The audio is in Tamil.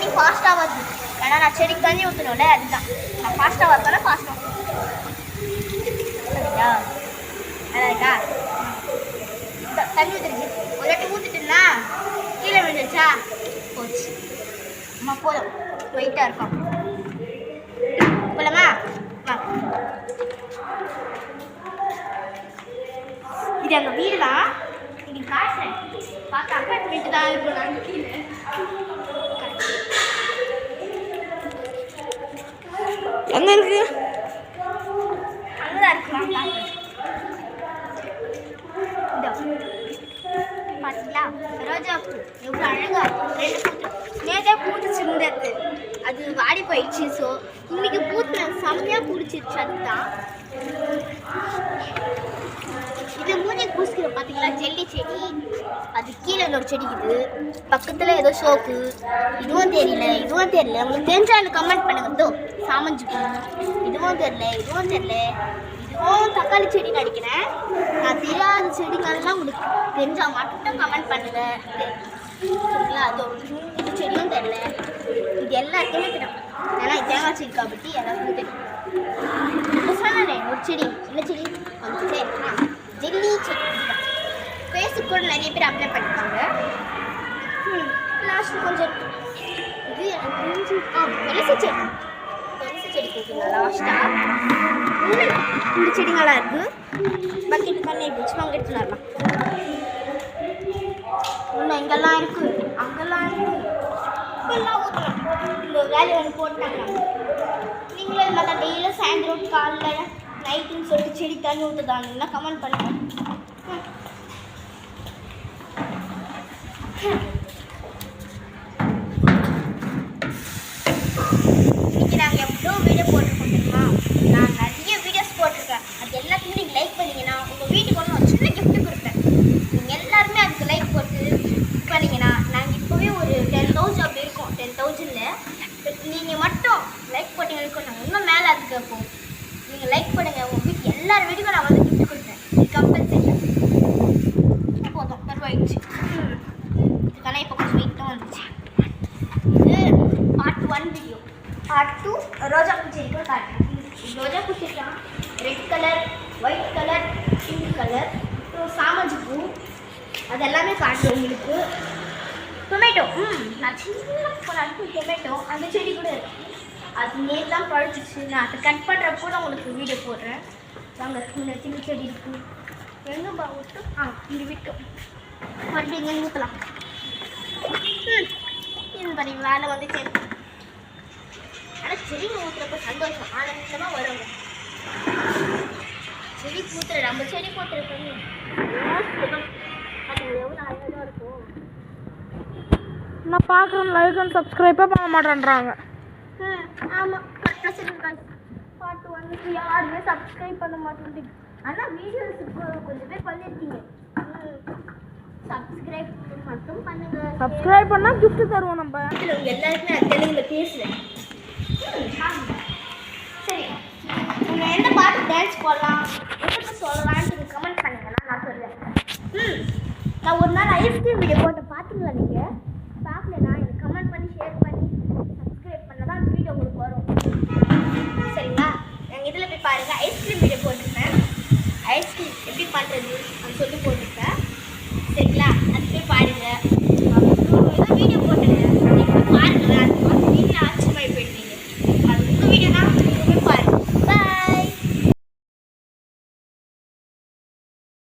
தண்ணி ஃபாஸ்ட்டாக வருது. ஏன்னா நான் செடிக்கு தண்ணி ஊற்றணும்ல, அதுதான். நான் ஃபாஸ்ட்டாக வரதால ஃபாஸ்ட்டாக சரிங்களா? அதாக்கா தண்ணி ஊற்றுருக்கு. ஒரு வாட்டி ஊற்றிட்டுனா கீழே விழுந்துச்சா போச்சு. அம்மா போதும், வெயிட்டாக இருக்கும். போலாமா? இது எங்கள் வீடு தான். இன்னைக்கு காட்டுறேன். பார்க்க அப்பார்ட்மெண்ட் தான் இருக்கும். நாங்கள் கீழே எங்கே இருக்கு? அங்கதான் இருக்கலாம். பார்த்தீங்களா ரோஜா பூ எவ்வளோ அழகா 2 பூத்து நேற்றே பூத்துச்சு இருந்தது, அது வாடி போயிடுச்சு. ஸோ இன்னைக்கு பூத்து செம்மையாக பிடிச்சிருச்சு. அதுதான் இது மூஞ்சிக்கு பூசிக்கிற பார்த்தீங்களா ஜெல்லி செடி. அது கீழே ஒரு செடிக்குது, பக்கத்தில் ஏதோ சோப்பு. இதுவும் தெரியல உங்களுக்கு தெரிஞ்சா எனக்கு கமெண்ட் பண்ணுங்க. இதோ சாமஞ்சி பூ, இதுவும் தெரியல இதுவும் தக்காளி செடி நினைக்கிறேன். நான் தெரியாத செடிங்கள்லாம் உங்களுக்கு தெரிஞ்சால் மட்டும் கமெண்ட் பண்ணுங்க. சரிங்களா? அது இது செடியும் தெரியல. இது எல்லாத்தையுமே தெரியும். ஏன்னா தேங்காய் செடி காப்பட்டி எல்லாருக்கும் தெரியும். இப்போ சொன்னே ஒரு செடி, என்ன செடி கொஞ்சம் ஜெல்லி செடி. ஃபேஸுக்கு கூட நிறைய பேர் அப்ளை பண்ணிப்பாங்க. லாஸ்ட்டு கொஞ்சம் இது எனக்கு துளசி செடி கேட்குங்களா லாஸ்ட்டாக. இந்த செடிங்களாம் இருக்குது. பக்கெட்டு தண்ணி பிடிச்சி அங்கே எடுத்துன்னு வரலாம். இன்னும் இங்கெல்லாம் இருக்குது, அங்கெல்லாம் இருக்குது. இப்பெல்லாம் ஊற்றலாம். இந்த வேலையை ஒன்று போட்டாங்க. நீங்களும் இது மாதிரி டெய்லியும் சாயந்தரம் காலைல நைட்டுன்னு சொல்லிட்டு செடி தண்ணி ஊற்றுதாங்கன்னா கமெண்ட் பண்ணுங்கள். இன்னைக்கு நாங்கள் எவ்வளோ வீடியோ போட்டிருக்கோம் தெரியுமா? நான் நிறைய வீடியோஸ் போட்டிருக்கேன். அது எல்லாத்தையும் நீங்கள் லைக் பண்ணிங்கன்னா உங்கள் வீட்டுக்கு ஒன்று ஒரு சின்ன கிஃப்ட்டு கொடுப்பேன். நீங்கள் எல்லாருமே அதுக்கு லைக் போட்டு பண்ணிங்கன்னா நாங்கள் இப்போவே ஒரு 10,000 அப்படி இருக்கோம். 10,000ல் நீங்கள் மட்டும் லைக் போட்டிங்க இருக்கும். நாங்கள் இன்னும் மேலே அதுக்கு வைப்போம். நீங்கள் லைக் பண்ணுங்கள். உங்கள் வீட்டு எல்லார் வீட்டுக்கும் நான் வந்து கிஃப்ட் கொடுப்பேன். இது கம்பல்சரி. போதும் பரவாயிடுச்சு. இதுக்கான இப்போ கொஞ்சம் வெயிட் தான் வந்துச்சு. இது பார்ட் 1 வீடியோ. பார்ட் 2 ரோஜா பூ செடி கூட காட்டுறேன். ரோஜா பூ செடி தான் red colour, white colour, pink colour, சாமஞ்சி பூ, அது எல்லாமே காட்டுறேன் உங்களுக்கு. டொமேட்டோ, நான் சின்ன போனாலும் டொமேட்டோ அந்த செடி கூட இருக்கு. அது நேர்லாம் பழிச்சிச்சு. நான் அதை கட் பண்ணுறப்போ நான் உங்களுக்கு வீடியோ போடுறேன். வாங்க, இந்த சின்ன செடி இருக்குது. எங்கே விட்டு இங்கே விட்டோம். மறுபடியும் எங்கே ஊற்றலாம். இது பண்ணி வேலை வந்து சரி. ஆனால் செடிங்க ஊற்றுறப்ப சந்தோஷம் ஆனந்தமாக வருங்க. செடி பூத்துற நம்ம செடி பூத்துறப்ப அது எவ்வளோ அழகாக இருக்கும். நான் பார்க்குறேன். லைக் அண்ட் சப்ஸ்கிரைப்பே பண்ண மாட்டேன்றாங்க. ஆமாம், கரெக்டாக சொல்லியிருக்காங்க. பார்ட் 1க்கு யாருமே சப்ஸ்கிரைப் பண்ண மாட்டேங்குது. ஆனால் வீடியோஸுக்கு கொஞ்சம் பேர் பண்ணியிருக்கீங்க. சப்ஸ்கிரைப் மட்டும் பண்ணுங்க. சப்ஸ்கிரைப் பண்ணால் கிஃப்ட் தருவோம் நம்ம. எல்லாருக்குமே நான் தெலுங்குல பேசுகிறேன். சரி, நீங்கள் எந்த பாட்டு டான்ஸ் போடலாம், எதுக்கு சொல்லலான்ட்டு கமெண்ட் பண்ணுங்கன்னா நான் சொல்லுவேன். நான் ஒரு நாள் ஐஸ்கிரீம் வீடியோ போட்டு பார்த்தீங்களா? நீங்கள் பார்க்கலன்னா எனக்கு கமெண்ட் பண்ணி ஷேர் பண்ணி சப்ஸ்கிரைப் பண்ணால் தான் அந்த வீடியோ உங்களுக்கு வரும். சரிங்களா? நாங்கள் இதில் போய் பாருங்கள். ஐஸ்கிரீம் வீடியோ போட்டிருப்பேன். ஐஸ்கிரீம் எப்படி பண்ணுறது அது சொல்லி போட்டு